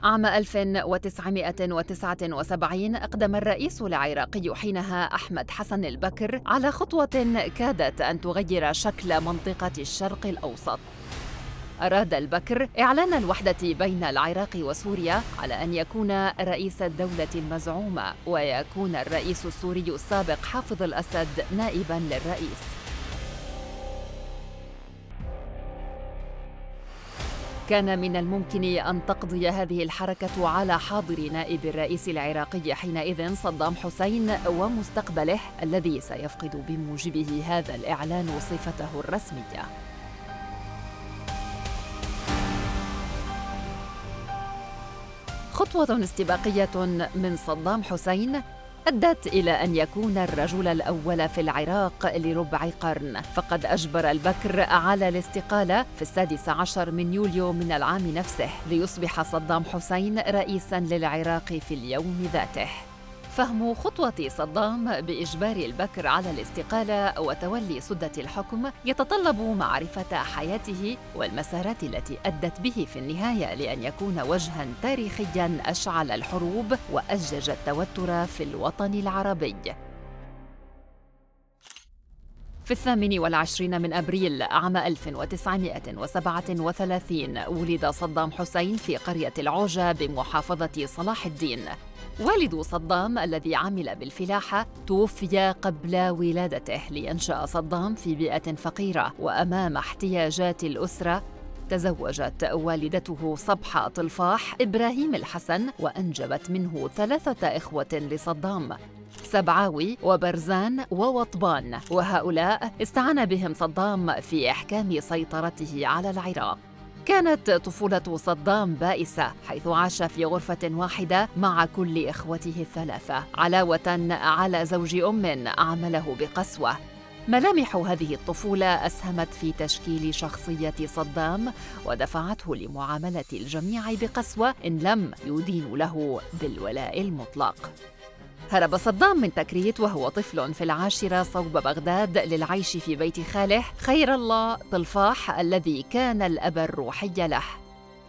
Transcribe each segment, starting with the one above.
عام 1979 أقدم الرئيس العراقي حينها أحمد حسن البكر على خطوة كادت أن تغير شكل منطقة الشرق الأوسط. أراد البكر إعلان الوحدة بين العراق وسوريا على أن يكون رئيس الدولة المزعومة، ويكون الرئيس السوري السابق حافظ الأسد نائباً للرئيس. كان من الممكن أن تقضي هذه الحركة على حاضر نائب الرئيس العراقي حينئذ صدام حسين ومستقبله الذي سيفقد بموجبه هذا الإعلان صفته الرسمية. خطوة استباقية من صدام حسين أدت إلى أن يكون الرجل الأول في العراق لربع قرن، فقد أجبر البكر على الاستقالة في 16 من يوليو من العام نفسه ليصبح صدام حسين رئيساً للعراق في اليوم ذاته. فهم خطوة صدام بإجبار البكر على الاستقالة وتولي سدة الحكم يتطلب معرفة حياته والمسارات التي أدت به في النهاية لأن يكون وجهاً تاريخياً أشعل الحروب وأجج التوتر في الوطن العربي. في 28 من أبريل عام 1937 ولد صدام حسين في قرية العوجة بمحافظة صلاح الدين. والد صدام الذي عمل بالفلاحة توفي قبل ولادته، لينشأ صدام في بيئة فقيرة وأمام احتياجات الأسرة. تزوجت والدته صبحة طلفاح إبراهيم الحسن وأنجبت منه 3 إخوة لصدام، سبعاوي وبرزان ووطبان، وهؤلاء استعان بهم صدام في إحكام سيطرته على العراق. كانت طفولة صدام بائسة، حيث عاش في غرفة واحدة مع كل إخوته ال3 علاوة على زوج عامله بقسوة. ملامح هذه الطفولة أسهمت في تشكيل شخصية صدام ودفعته لمعاملة الجميع بقسوة إن لم يدينوا له بالولاء المطلق. هرب صدام من تكريت وهو طفل في العاشرة صوب بغداد للعيش في بيت خاله خير الله طلفاح الذي كان الأب الروحي له.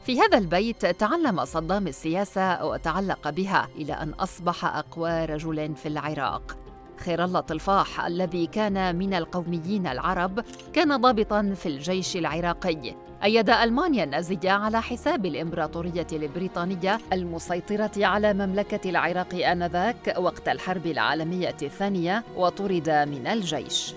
في هذا البيت تعلم صدام السياسة وتعلق بها إلى أن أصبح أقوى رجل في العراق. خير الله طلفاح الذي كان من القوميين العرب كان ضابطاً في الجيش العراقي. أيد ألمانيا النازية على حساب الإمبراطورية البريطانية المسيطرة على مملكة العراق آنذاك وقت الحرب العالمية الثانية، وطرد من الجيش.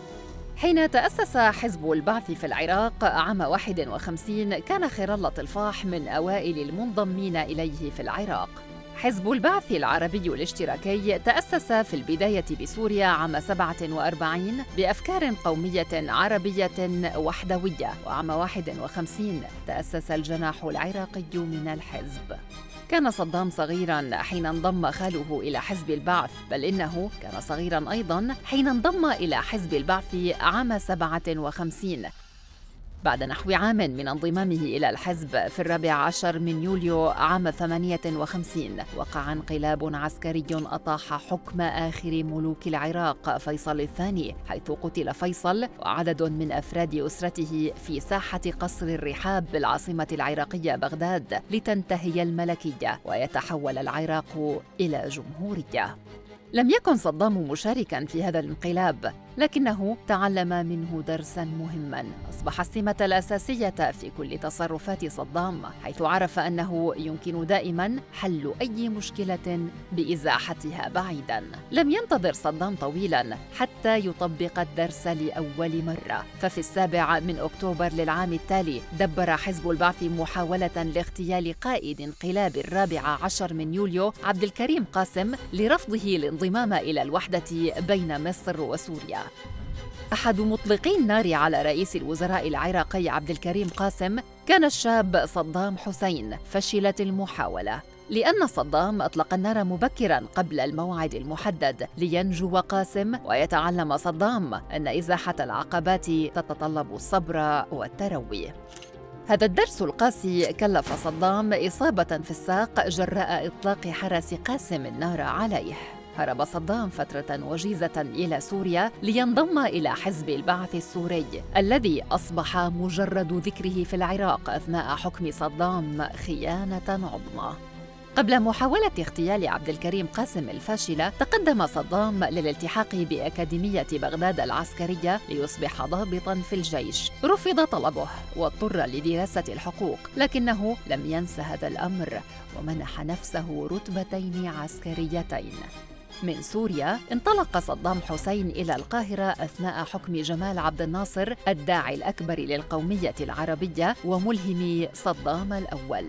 حين تأسس حزب البعث في العراق عام 51 كان خير الله طلفاح من أوائل المنضمين إليه في العراق. حزب البعث العربي الاشتراكي تأسس في البداية بسوريا عام 47 بأفكار قومية عربية وحدوية، وعام 51 تأسس الجناح العراقي من الحزب. كان صدام صغيراً حين انضم خاله إلى حزب البعث، بل إنه كان صغيراً أيضاً حين انضم إلى حزب البعث عام 57. بعد نحو عام من انضمامه إلى الحزب في 14 من يوليو عام 58 وقع انقلاب عسكري أطاح حكم آخر ملوك العراق فيصل الثاني، حيث قتل فيصل وعدد من أفراد أسرته في ساحة قصر الرحاب بالعاصمة العراقية بغداد، لتنتهي الملكية ويتحول العراق إلى جمهورية. لم يكن صدام مشاركاً في هذا الانقلاب، لكنه تعلم منه درساً مهماً أصبح السمة الأساسية في كل تصرفات صدام، حيث عرف أنه يمكن دائماً حل أي مشكلة بإزاحتها بعيداً. لم ينتظر صدام طويلاً حتى يطبق الدرس لأول مرة، ففي 7 من أكتوبر للعام التالي دبر حزب البعث محاولة لاغتيال قائد انقلاب 14 من يوليو عبد الكريم قاسم لرفضه الانضمام إلى الوحدة بين مصر وسوريا. أحد مطلقي النار على رئيس الوزراء العراقي عبد الكريم قاسم كان الشاب صدام حسين. فشلت المحاولة لأن صدام أطلق النار مبكراً قبل الموعد المحدد لينجو قاسم، ويتعلم صدام أن إزاحة العقبات تتطلب الصبر والتروي. هذا الدرس القاسي كلف صدام إصابة في الساق جراء إطلاق حرس قاسم النار عليه. هرب صدام فترة وجيزة إلى سوريا لينضم إلى حزب البعث السوري الذي أصبح مجرد ذكره في العراق أثناء حكم صدام خيانة عظمى. قبل محاولة اغتيال عبد الكريم قاسم الفاشلة، تقدم صدام للالتحاق بأكاديمية بغداد العسكرية ليصبح ضابطاً في الجيش. رفض طلبه واضطر لدراسة الحقوق، لكنه لم ينس هذا الأمر ومنح نفسه رتبتين عسكريتين. من سوريا انطلق صدام حسين إلى القاهرة أثناء حكم جمال عبد الناصر الداعي الأكبر للقومية العربية وملهم صدام الأول.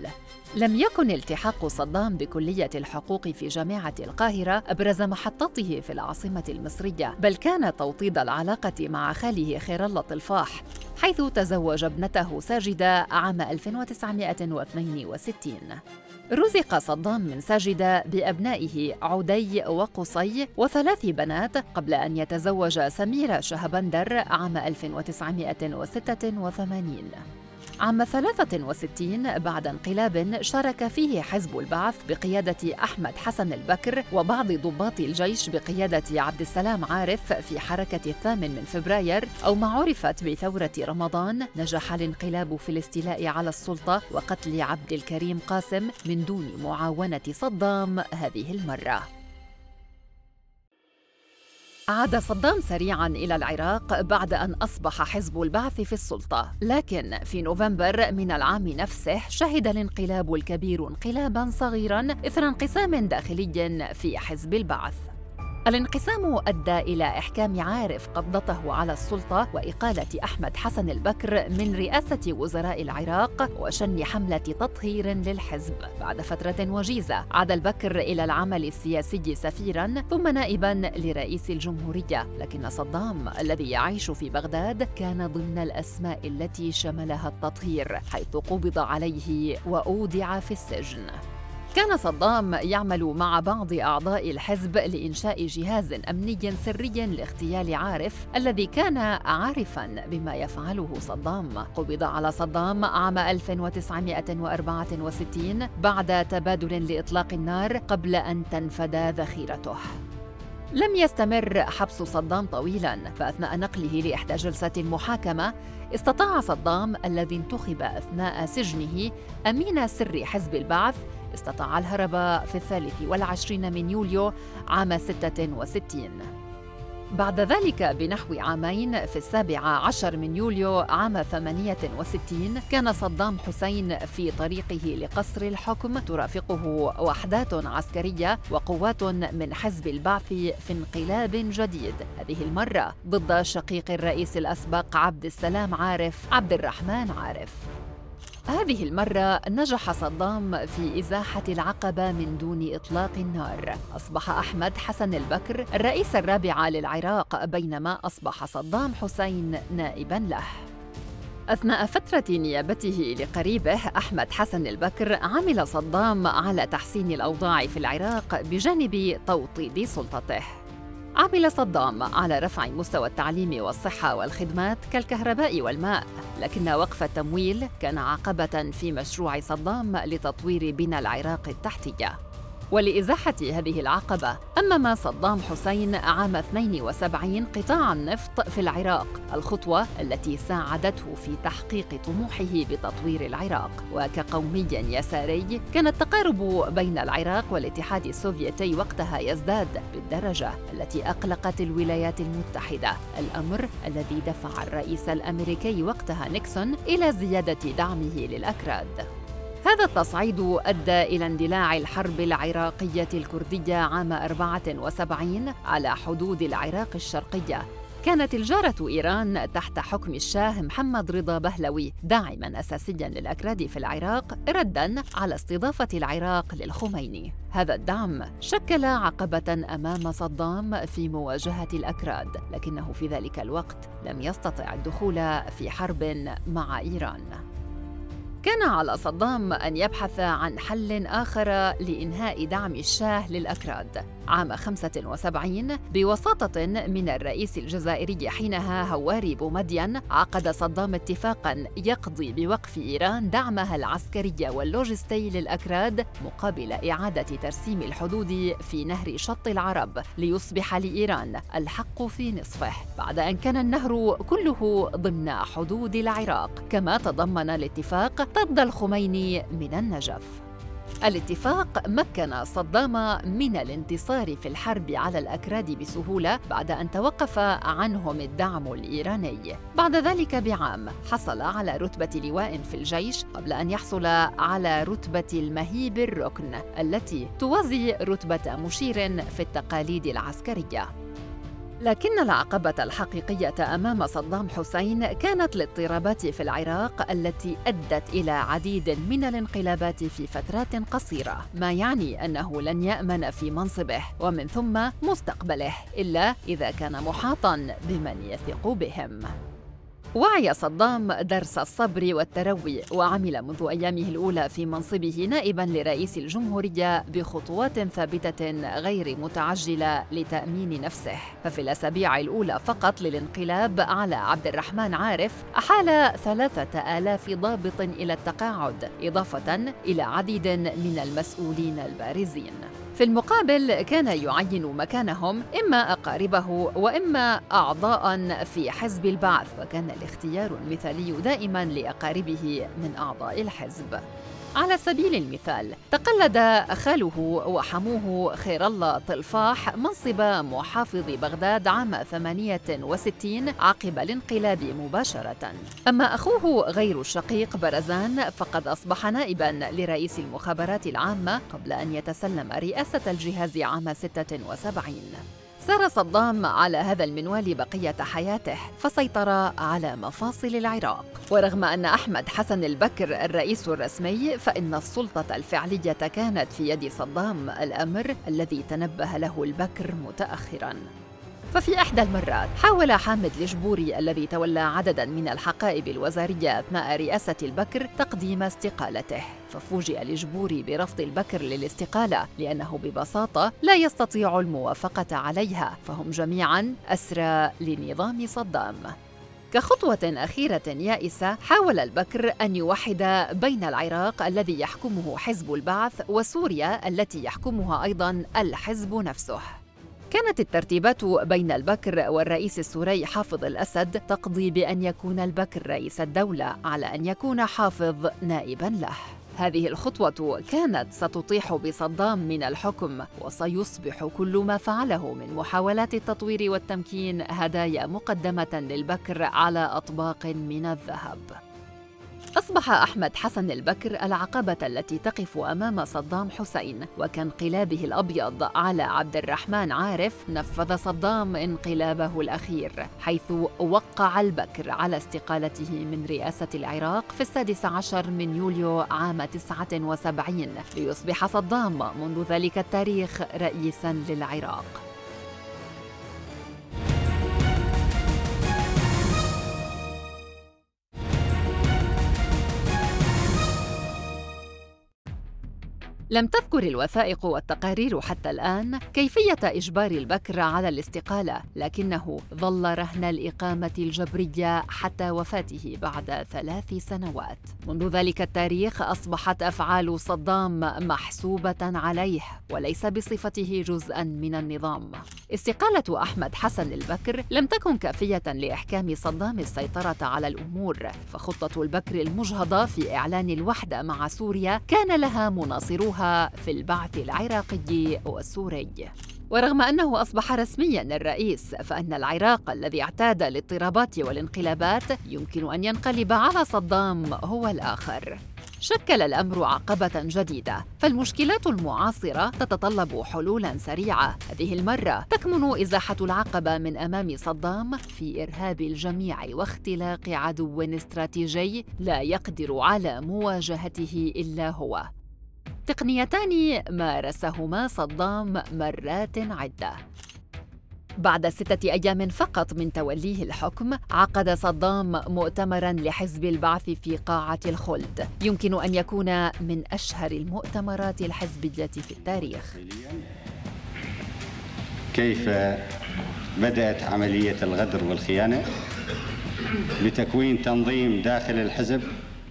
لم يكن التحاق صدام بكلية الحقوق في جامعة القاهرة أبرز محطته في العاصمة المصرية، بل كان توطيد العلاقة مع خاله خير الله طلفاح، حيث تزوج ابنته ساجدة عام 1962. رزق صدام من ساجدة بأبنائه عدي وقصي و3 بنات قبل أن يتزوج سميرة شهبندر عام 1986. عام 63 بعد انقلاب شارك فيه حزب البعث بقيادة أحمد حسن البكر وبعض ضباط الجيش بقيادة عبد السلام عارف في حركة 8 فبراير أو ما عرفت بثورة رمضان. نجح الانقلاب في الاستيلاء على السلطة وقتل عبد الكريم قاسم من دون معاونة صدام هذه المرة. عاد صدام سريعاً إلى العراق بعد أن أصبح حزب البعث في السلطة، لكن في نوفمبر من العام نفسه شهد الانقلاب الكبير انقلاباً صغيراً إثر انقسام داخلي في حزب البعث. الانقسام أدى إلى إحكام عارف قبضته على السلطة وإقالة أحمد حسن البكر من رئاسة وزراء العراق وشن حملة تطهير للحزب. بعد فترة وجيزة عاد البكر إلى العمل السياسي سفيراً ثم نائباً لرئيس الجمهورية، لكن صدام الذي يعيش في بغداد كان ضمن الأسماء التي شملها التطهير، حيث قبض عليه وأودع في السجن. كان صدام يعمل مع بعض أعضاء الحزب لإنشاء جهاز أمني سري لاغتيال عارف الذي كان عارفاً بما يفعله صدام. قبض على صدام عام 1964 بعد تبادل لإطلاق النار قبل أن تنفد ذخيرته. لم يستمر حبس صدام طويلاً، فأثناء نقله لإحدى جلسات المحاكمة استطاع صدام الذي انتخب أثناء سجنه أمين سر حزب البعث استطاع الهرب في 23 من يوليو عام 66. بعد ذلك بنحو عامين في 17 من يوليو عام 68 كان صدام حسين في طريقه لقصر الحكم ترافقه وحدات عسكرية وقوات من حزب البعث في انقلاب جديد، هذه المرة ضد شقيق الرئيس الأسبق عبد السلام عارف عبد الرحمن عارف. هذه المرة نجح صدام في إزاحة العقبة من دون إطلاق النار. أصبح أحمد حسن البكر الرئيس الرابع للعراق بينما أصبح صدام حسين نائباً له. أثناء فترة نيابته لقريبه أحمد حسن البكر عمل صدام على تحسين الأوضاع في العراق بجانب توطيد سلطته. عمل صدام على رفع مستوى التعليم والصحة والخدمات كالكهرباء والماء، لكن وقف التمويل كان عقبة في مشروع صدام لتطوير بنى العراق التحتية. ولإزاحة هذه العقبة أمم صدام حسين عام 72 قطاع النفط في العراق، الخطوة التي ساعدته في تحقيق طموحه بتطوير العراق. وكقومي يساري كان التقارب بين العراق والاتحاد السوفيتي وقتها يزداد بالدرجة التي أقلقت الولايات المتحدة، الأمر الذي دفع الرئيس الأمريكي وقتها نيكسون إلى زيادة دعمه للأكراد. هذا التصعيد أدى إلى اندلاع الحرب العراقية الكردية عام 74 على حدود العراق الشرقية. كانت الجارة إيران تحت حكم الشاه محمد رضا بهلوي داعماً أساسياً للأكراد في العراق رداً على استضافة العراق للخميني. هذا الدعم شكل عقبة أمام صدام في مواجهة الأكراد، لكنه في ذلك الوقت لم يستطع الدخول في حرب مع إيران. كان على صدام أن يبحث عن حل آخر لإنهاء دعم الشاه للأكراد. عام 75 بوساطة من الرئيس الجزائري حينها هواري بومدين عقد صدام اتفاقاً يقضي بوقف إيران دعمها العسكري واللوجستي للأكراد مقابل إعادة ترسيم الحدود في نهر شط العرب ليصبح لإيران الحق في نصفه، بعد أن كان النهر كله ضمن حدود العراق. كما تضمن الاتفاق طرد الخميني من النجف. الاتفاق مكن صدام من الانتصار في الحرب على الأكراد بسهولة بعد أن توقف عنهم الدعم الإيراني. بعد ذلك بعام حصل على رتبة لواء في الجيش قبل أن يحصل على رتبة المهيب الركن التي توازي رتبة مشير في التقاليد العسكرية. لكن العقبة الحقيقية أمام صدام حسين كانت الاضطرابات في العراق التي أدت إلى عديد من الانقلابات في فترات قصيرة، ما يعني أنه لن يأمن في منصبه ومن ثم مستقبله إلا إذا كان محاطاً بمن يثق بهم. وعي صدام درس الصبر والتروي، وعمل منذ أيامه الأولى في منصبه نائباً لرئيس الجمهورية بخطوات ثابتة غير متعجلة لتأمين نفسه. ففي الأسابيع الأولى فقط للانقلاب على عبد الرحمن عارف أحال 3000 ضابط إلى التقاعد، إضافة إلى عديد من المسؤولين البارزين. في المقابل كان يعين مكانهم إما أقاربه وإما أعضاء في حزب البعث، وكان الاختيار المثالي دائماً لأقاربه من أعضاء الحزب. على سبيل المثال تقلد خاله وحموه خير الله طلفاح منصب محافظ بغداد عام 68 عقب الانقلاب مباشرة. أما أخوه غير الشقيق برزان فقد أصبح نائباً لرئيس المخابرات العامة قبل أن يتسلم رئاسة الجهاز عام 76. سار صدام على هذا المنوال بقية حياته، فسيطر على مفاصل العراق. ورغم أن أحمد حسن البكر الرئيس الرسمي، فإن السلطة الفعلية كانت في يد صدام، الأمر الذي تنبه له البكر متأخراً. ففي إحدى المرات حاول حامد الجبوري الذي تولى عدداً من الحقائب الوزارية أثناء رئاسة البكر تقديم استقالته، ففوجئ الجبوري برفض البكر للاستقالة لأنه ببساطة لا يستطيع الموافقة عليها، فهم جميعاً أسرى لنظام صدام. كخطوة أخيرة يائسة حاول البكر أن يوحد بين العراق الذي يحكمه حزب البعث وسوريا التي يحكمها أيضاً الحزب نفسه. كانت الترتيبات بين البكر والرئيس السوري حافظ الأسد تقضي بأن يكون البكر رئيس الدولة على أن يكون حافظ نائباً له. هذه الخطوة كانت ستطيح بصدام من الحكم، وسيصبح كل ما فعله من محاولات التطوير والتمكين هدايا مقدمة للبكر على أطباق من الذهب. أصبح أحمد حسن البكر العقبة التي تقف أمام صدام حسين، وكانقلابه الأبيض على عبد الرحمن عارف نفذ صدام انقلابه الأخير، حيث وقع البكر على استقالته من رئاسة العراق في 16 من يوليو عام 79 ليصبح صدام منذ ذلك التاريخ رئيساً للعراق. لم تذكر الوثائق والتقارير حتى الآن كيفية إجبار البكر على الاستقالة، لكنه ظل رهن الإقامة الجبرية حتى وفاته بعد 3 سنوات. منذ ذلك التاريخ أصبحت أفعال صدام محسوبة عليه وليس بصفته جزءاً من النظام. استقالة أحمد حسن البكر لم تكن كافية لإحكام صدام السيطرة على الأمور، فخطة البكر المجهضة في إعلان الوحدة مع سوريا كان لها مناصروها في البعث العراقي والسوري. ورغم أنه أصبح رسمياً الرئيس، فإن العراق الذي اعتاد الاضطرابات والانقلابات يمكن أن ينقلب على صدام هو الآخر. شكل الأمر عقبة جديدة، فالمشكلات المعاصرة تتطلب حلولاً سريعة. هذه المرة تكمن إزاحة العقبة من أمام صدام في إرهاب الجميع واختلاق عدو استراتيجي لا يقدر على مواجهته إلا هو. تقنيتان مارسهما صدام مرات عدة. بعد 6 أيام فقط من توليه الحكم، عقد صدام مؤتمراً لحزب البعث في قاعة الخلد، يمكن أن يكون من أشهر المؤتمرات الحزبية في التاريخ. كيف بدأت عملية الغدر والخيانة لتكوين تنظيم داخل الحزب؟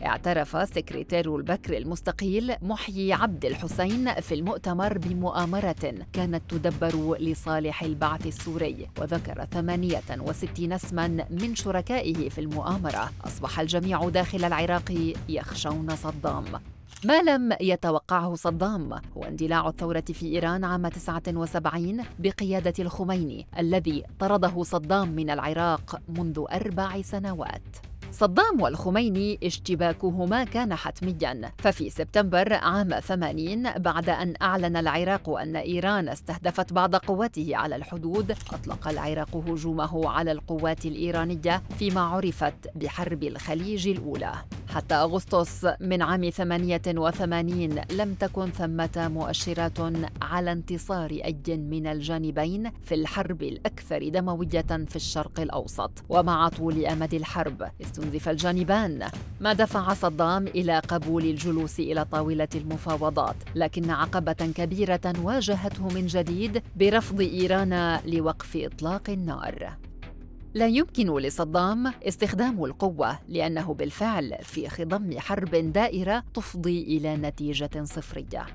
اعترف سكرتير البكر المستقيل محيي عبد الحسين في المؤتمر بمؤامرة كانت تدبر لصالح البعث السوري، وذكر 68 اسماً من شركائه في المؤامرة. أصبح الجميع داخل العراق يخشون صدام، ما لم يتوقعه صدام هو اندلاع الثورة في إيران عام 79 بقيادة الخميني الذي طرده صدام من العراق منذ 4 سنوات. صدام والخميني اشتباكهما كان حتمياً، ففي سبتمبر عام 80 بعد أن أعلن العراق أن إيران استهدفت بعض قواته على الحدود، أطلق العراق هجومه على القوات الإيرانية فيما عرفت بحرب الخليج الأولى. حتى أغسطس من عام 88 لم تكن ثمة مؤشرات على انتصار أي من الجانبين في الحرب الأكثر دموية في الشرق الأوسط، ومع طول أمد الحرب استنزف الجانبان، ما دفع صدام إلى قبول الجلوس إلى طاولة المفاوضات، لكن عقبة كبيرة واجهته من جديد برفض إيران لوقف إطلاق النار. لا يمكن لصدام استخدام القوة لأنه بالفعل في خضم حرب دائرة تفضي إلى نتيجة صفرية،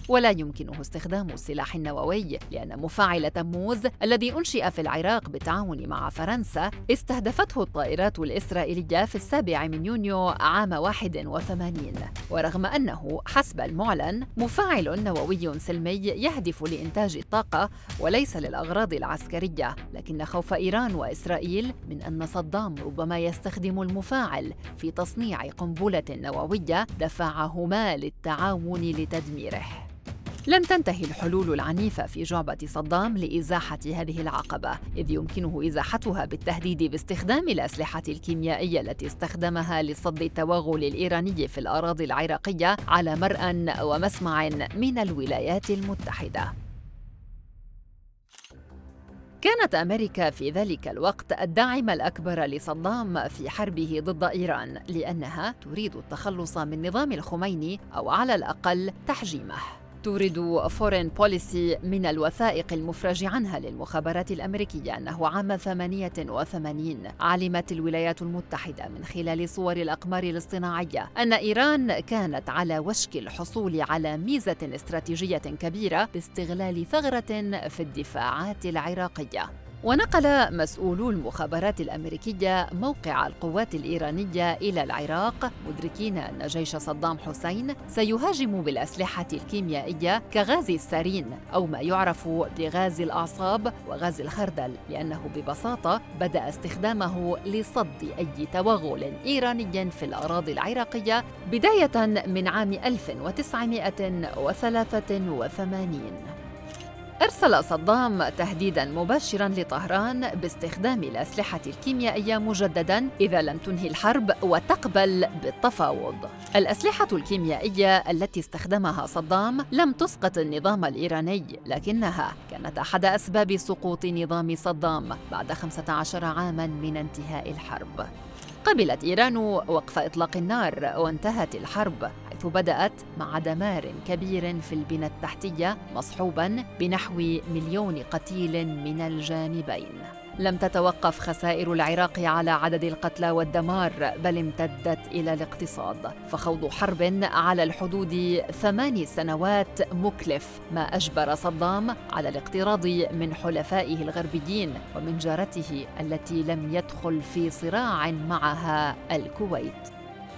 ولا يمكنه استخدام السلاح النووي لأن مفاعل تموز الذي أنشئ في العراق بالتعاون مع فرنسا استهدفته الطائرات الإسرائيلية في 7 يونيو عام 81، ورغم أنه حسب المعلن مفاعل نووي سلمي يهدف لإنتاج الطاقة وليس للأغراض العسكرية، لكن خوف إيران وإسرائيل من أن صدام ربما يستخدم المفاعل في تصنيع قنبلة نووية دفعهما للتعاون لتدميره. لم تنتهي الحلول العنيفة في جعبة صدام لإزاحة هذه العقبة، إذ يمكنه إزاحتها بالتهديد باستخدام الأسلحة الكيميائية التي استخدمها لصد التوغل الإيراني في الأراضي العراقية على مرأى ومسمع من الولايات المتحدة. كانت أمريكا في ذلك الوقت الداعم الأكبر لصدام في حربه ضد إيران، لأنها تريد التخلص من نظام الخميني أو على الأقل تحجيمه. تورد فورين بوليسي من الوثائق المفرج عنها للمخابرات الأمريكية أنه عام 88 علمت الولايات المتحدة من خلال صور الأقمار الاصطناعية أن إيران كانت على وشك الحصول على ميزة استراتيجية كبيرة باستغلال ثغرة في الدفاعات العراقية. ونقل مسؤولو المخابرات الأمريكية موقع القوات الإيرانية إلى العراق، مدركين أن جيش صدام حسين سيهاجم بالأسلحة الكيميائية كغاز السارين أو ما يعرف بغاز الأعصاب وغاز الخردل، لأنه ببساطة بدأ استخدامه لصد أي توغل إيراني في الأراضي العراقية بداية من عام 1983. أرسل صدام تهديداً مباشراً لطهران باستخدام الأسلحة الكيميائية مجدداً إذا لم تنهي الحرب وتقبل بالتفاوض. الأسلحة الكيميائية التي استخدمها صدام لم تسقط النظام الإيراني، لكنها كانت أحد أسباب سقوط نظام صدام بعد 15 عاماً من انتهاء الحرب. قبلت إيران وقف إطلاق النار وانتهت الحرب، حيث بدأت مع دمار كبير في البنى التحتية مصحوباً بنحو 1,000,000 قتيل من الجانبين. لم تتوقف خسائر العراق على عدد القتلى والدمار، بل امتدت إلى الاقتصاد، فخوض حرب على الحدود 8 سنوات مكلف، ما أجبر صدام على الاقتراض من حلفائه الغربيين ومن جارته التي لم يدخل في صراع معها الكويت.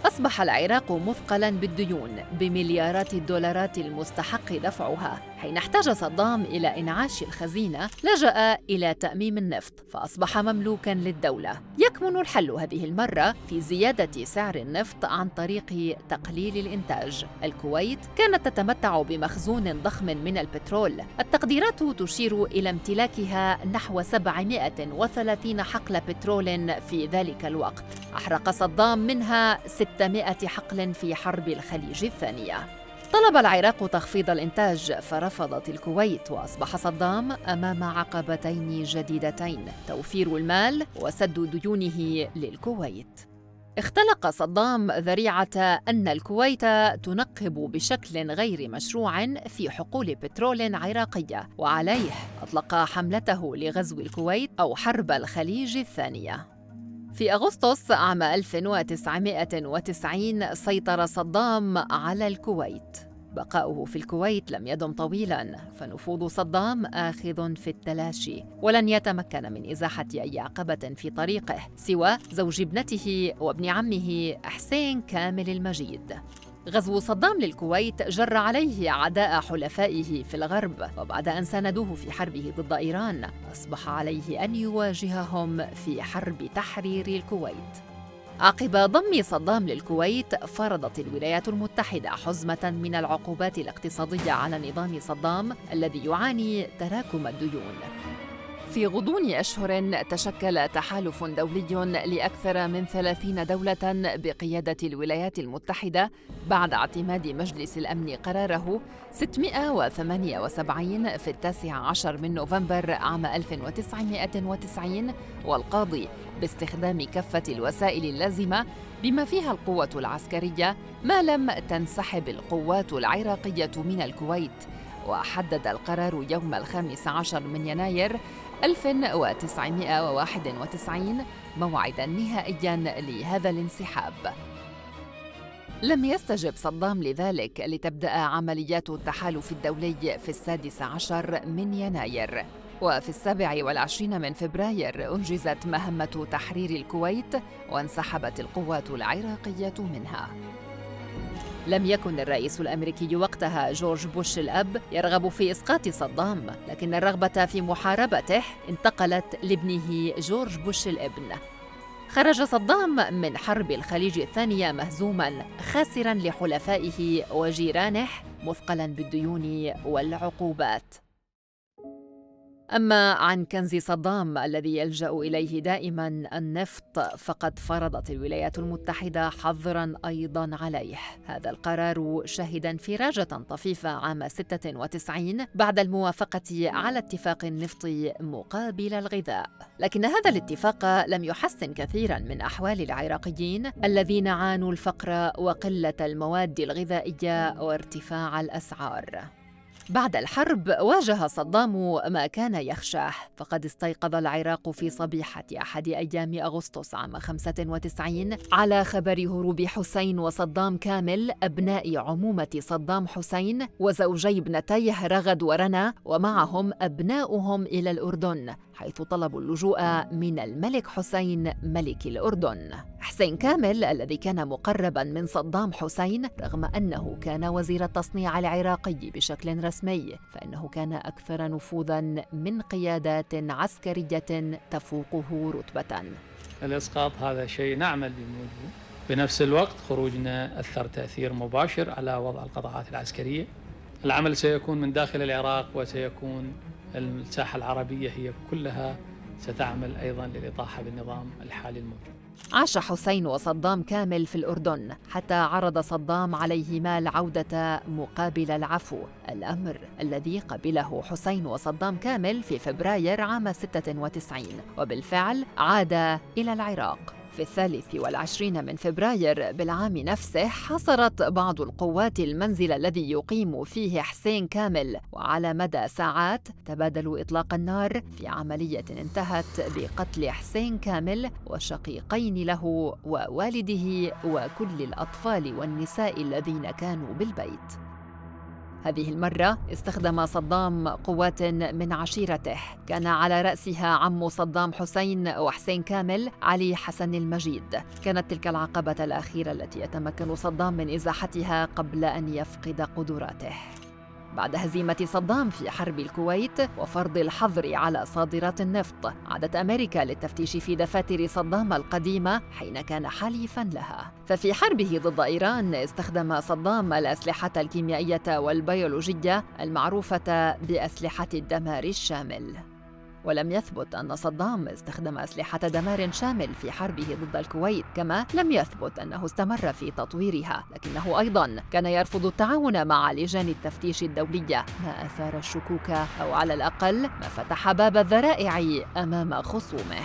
أصبح العراق مثقلاً بالديون بمليارات الدولارات المستحق دفعها. حين احتاج صدام إلى إنعاش الخزينة لجأ إلى تأميم النفط، فأصبح مملوكاً للدولة. يكمن الحل هذه المرة في زيادة سعر النفط عن طريق تقليل الإنتاج. الكويت كانت تتمتع بمخزون ضخم من البترول، التقديرات تشير إلى امتلاكها نحو 730 حقل بترول في ذلك الوقت. أحرق صدام منها 600 حقل في حرب الخليج الثانية. طلب العراق تخفيض الإنتاج فرفضت الكويت، وأصبح صدام أمام عقبتين جديدتين: توفير المال وسد ديونه للكويت. اختلق صدام ذريعة أن الكويت تنقب بشكل غير مشروع في حقول بترول عراقية، وعليه أطلق حملته لغزو الكويت أو حرب الخليج الثانية. في أغسطس عام 1990 سيطر صدام على الكويت. بقاؤه في الكويت لم يدم طويلاً، فنفوذ صدام آخذ في التلاشي، ولن يتمكن من إزاحة أي عقبة في طريقه سوى زوج ابنته وابن عمه حسين كامل المجيد. غزو صدام للكويت جر عليه عداء حلفائه في الغرب، وبعد أن ساندوه في حربه ضد إيران أصبح عليه أن يواجههم في حرب تحرير الكويت. عقب ضم صدام للكويت، فرضت الولايات المتحدة حزمة من العقوبات الاقتصادية على نظام صدام الذي يعاني تراكم الديون. في غضون أشهر تشكل تحالف دولي لأكثر من 30 دولة بقيادة الولايات المتحدة بعد اعتماد مجلس الأمن قراره 678 في 19 من نوفمبر عام 1990 والقاضي باستخدام كافة الوسائل اللازمة بما فيها القوة العسكرية ما لم تنسحب القوات العراقية من الكويت. وحدد القرار يوم 15 من يناير 1991 موعداً نهائياً لهذا الانسحاب. لم يستجب صدام لذلك لتبدأ عمليات التحالف الدولي في 16 من يناير، وفي 27 من فبراير أنجزت مهمة تحرير الكويت وانسحبت القوات العراقية منها. لم يكن الرئيس الأمريكي وقتها جورج بوش الأب يرغب في إسقاط صدام، لكن الرغبة في محاربته انتقلت لابنه جورج بوش الابن. خرج صدام من حرب الخليج الثانية مهزوماً، خاسراً لحلفائه وجيرانه، مثقلاً بالديون والعقوبات. أما عن كنز صدام الذي يلجأ إليه دائماً النفط، فقد فرضت الولايات المتحدة حظراً أيضاً عليه. هذا القرار شهد انفراجة طفيفة عام 96 بعد الموافقة على اتفاق النفط مقابل الغذاء، لكن هذا الاتفاق لم يحسن كثيراً من أحوال العراقيين الذين عانوا الفقر وقلة المواد الغذائية وارتفاع الأسعار. بعد الحرب واجه صدام ما كان يخشاه، فقد استيقظ العراق في صبيحة أحد أيام أغسطس عام 95 على خبر هروب حسين وصدام كامل أبناء عمومة صدام حسين وزوجي ابنتيه رغد ورنا، ومعهم أبناؤهم إلى الأردن، حيث طلبوا اللجوء من الملك حسين ملك الأردن. حسين كامل الذي كان مقرباً من صدام حسين رغم أنه كان وزير التصنيع العراقي بشكل رسمي، فإنه كان أكثر نفوذاً من قيادات عسكرية تفوقه رتبة. الإسقاط هذا شيء نعمل بموجبه، بنفس الوقت خروجنا أثر تأثير مباشر على وضع القطاعات العسكرية. العمل سيكون من داخل العراق، وسيكون الساحة العربية هي كلها ستعمل أيضاً للإطاحة بالنظام الحالي الموجود. عاش حسين وصدام كامل في الأردن حتى عرض صدام عليهما العودة مقابل العفو، الأمر الذي قبله حسين وصدام كامل في فبراير عام 96، وبالفعل عاد إلى العراق. في 23 من فبراير بالعام نفسه حصرت بعض القوات المنزل الذي يقيم فيه حسين كامل، وعلى مدى ساعات تبادلوا إطلاق النار في عملية انتهت بقتل حسين كامل وشقيقين له ووالده وكل الأطفال والنساء الذين كانوا بالبيت. هذه المرة استخدم صدام قوات من عشيرته كان على رأسها عم صدام حسين وحسين كامل علي حسن المجيد. كانت تلك العقبة الأخيرة التي يتمكن صدام من إزاحتها قبل أن يفقد قدراته. بعد هزيمة صدام في حرب الكويت وفرض الحظر على صادرات النفط، عادت أمريكا للتفتيش في دفاتر صدام القديمة حين كان حليفاً لها. ففي حربه ضد إيران استخدم صدام الأسلحة الكيميائية والبيولوجية المعروفة بأسلحة الدمار الشامل. ولم يثبت أن صدام استخدم أسلحة دمار شامل في حربه ضد الكويت، كما لم يثبت أنه استمر في تطويرها، لكنه أيضاً كان يرفض التعاون مع لجان التفتيش الدولية، ما أثار الشكوك أو على الأقل ما فتح باب الذرائع أمام خصومه.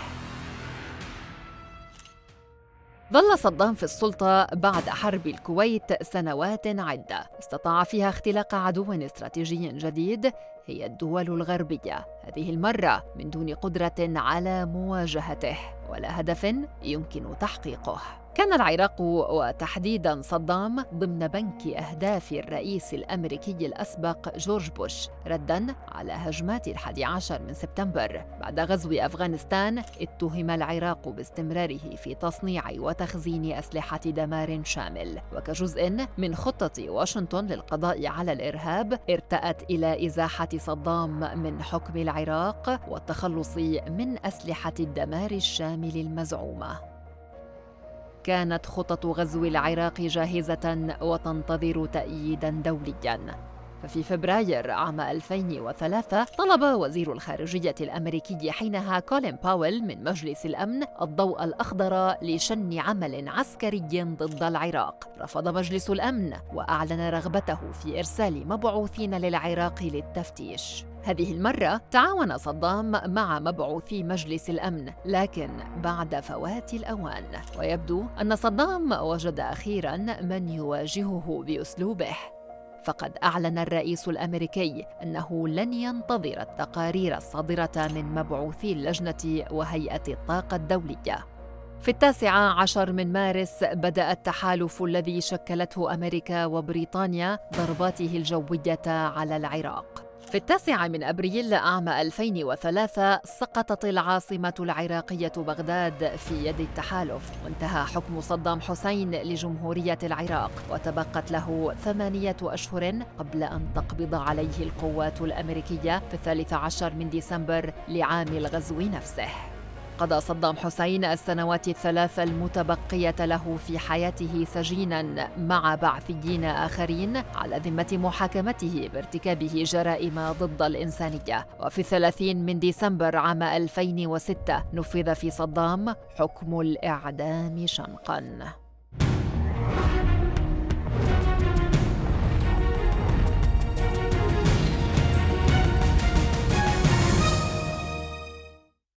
ظل صدام في السلطة بعد حرب الكويت سنوات عدة، استطاع فيها اختلاق عدو استراتيجي جديد هي الدول الغربية، هذه المرة من دون قدرة على مواجهته ولا هدف يمكن تحقيقه. كان العراق وتحديداً صدام ضمن بنك أهداف الرئيس الأمريكي الأسبق جورج بوش رداً على هجمات 11 من سبتمبر. بعد غزو أفغانستان اتهم العراق باستمراره في تصنيع وتخزين أسلحة دمار شامل، وكجزء من خطة واشنطن للقضاء على الإرهاب ارتأت إلى إزاحة صدام من حكم العراق والتخلص من أسلحة الدمار الشامل المزعومة. كانت خطط غزو العراق جاهزة وتنتظر تأييداً دولياً. ففي فبراير عام 2003 طلب وزير الخارجية الأمريكي حينها كولين باويل من مجلس الأمن الضوء الأخضر لشن عمل عسكري ضد العراق. رفض مجلس الأمن وأعلن رغبته في إرسال مبعوثين للعراق للتفتيش. هذه المرة تعاون صدام مع مبعوثي مجلس الأمن، لكن بعد فوات الأوان، ويبدو أن صدام وجد أخيراً من يواجهه بأسلوبه. فقد أعلن الرئيس الأمريكي أنه لن ينتظر التقارير الصادرة من مبعوثي اللجنة وهيئة الطاقة الدولية. في 19 من مارس بدأ التحالف الذي شكلته أمريكا وبريطانيا ضرباته الجوية على العراق. في 9 من أبريل عام 2003 سقطت العاصمة العراقية بغداد في يد التحالف، وانتهى حكم صدام حسين لجمهورية العراق، وتبقت له 8 أشهر قبل أن تقبض عليه القوات الأمريكية في 13 من ديسمبر لعام الغزو نفسه. قضى صدام حسين السنوات الثلاث المتبقية له في حياته سجيناً مع بعثيين آخرين على ذمة محاكمته بارتكابه جرائم ضد الإنسانية. وفي 30 من ديسمبر عام 2006 نفذ في صدام حكم الإعدام شنقاً.